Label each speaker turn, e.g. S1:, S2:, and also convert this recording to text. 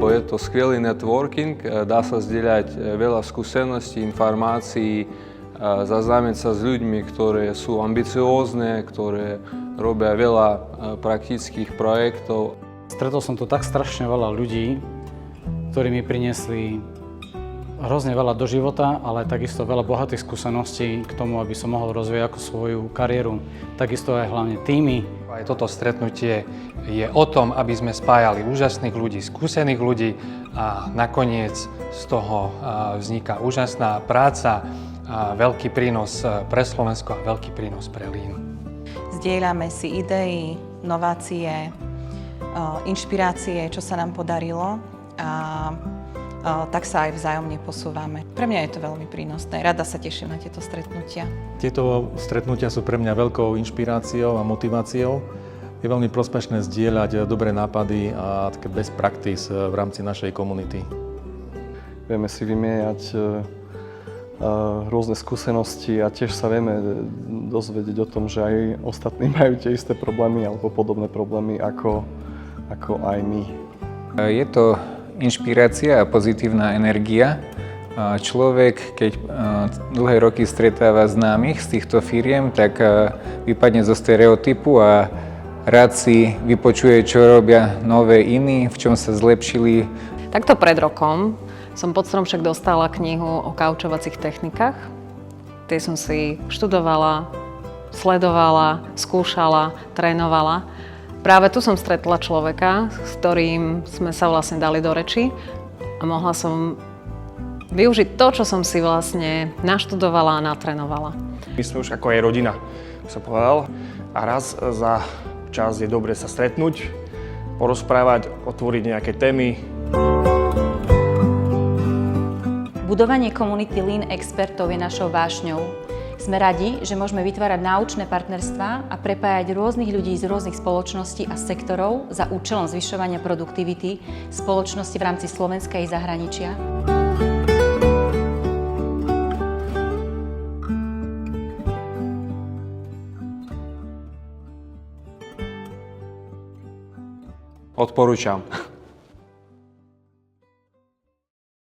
S1: lebo je to skvelý networking, dá sa zdieľať veľa skúseností, informácií, zaznámiť sa s ľuďmi, ktorí sú ambiciózne, ktoré robia veľa praktických projektov.
S2: Stretol som tu tak strašne veľa ľudí, ktorí mi priniesli hrozne veľa do života, ale takisto veľa bohatých skúseností k tomu, aby som mohol rozvíjať ako svoju kariéru. Takisto aj hlavne týmy.
S3: Aj toto stretnutie je o tom, aby sme spájali úžasných ľudí, skúsených ľudí a nakoniec z toho vzniká úžasná práca, veľký prínos pre Slovensko a veľký prínos pre Lín.
S4: Zdieľame si idei, novácie, inšpirácie, čo sa nám podarilo a tak sa aj vzájomne posúvame. Pre mňa je to veľmi prínosné. Rada sa teším na tieto stretnutia.
S5: Tieto stretnutia sú pre mňa veľkou inšpiráciou a motiváciou. Je veľmi prospešné zdieľať dobré nápady a také best practice v rámci našej komunity.
S6: Vieme si vymieňať rôzne skúsenosti a tiež sa vieme dozvedieť o tom, že aj ostatní majú tie isté problémy alebo podobné problémy ako aj my.
S7: Je to inšpirácia a pozitívna energia. Človek, keď dlhé roky stretáva známych z týchto firiem, tak vypadne zo stereotypu a rád si vypočuje, čo robia nové iní, v čom sa zlepšili.
S8: Takto pred rokom som pod stromček dostala knihu o kaučovacích technikách. Tie som si študovala, sledovala, skúšala, trénovala. Práve tu som stretla človeka, s ktorým sme sa vlastne dali do reči a mohla som využiť to, čo som si vlastne naštudovala a natrénovala.
S9: My sme už ako aj rodina, som povedal, a raz za čas je dobre sa stretnúť, porozprávať, otvoriť nejaké témy.
S10: Budovanie komunity Lean expertov je našou vášňou. Sme radi, že môžeme vytvárať náučné partnerstvá a prepájať rôznych ľudí z rôznych spoločností a sektorov za účelom zvyšovania produktivity spoločnosti v rámci Slovenska i zahraničia.
S1: Odporúčam.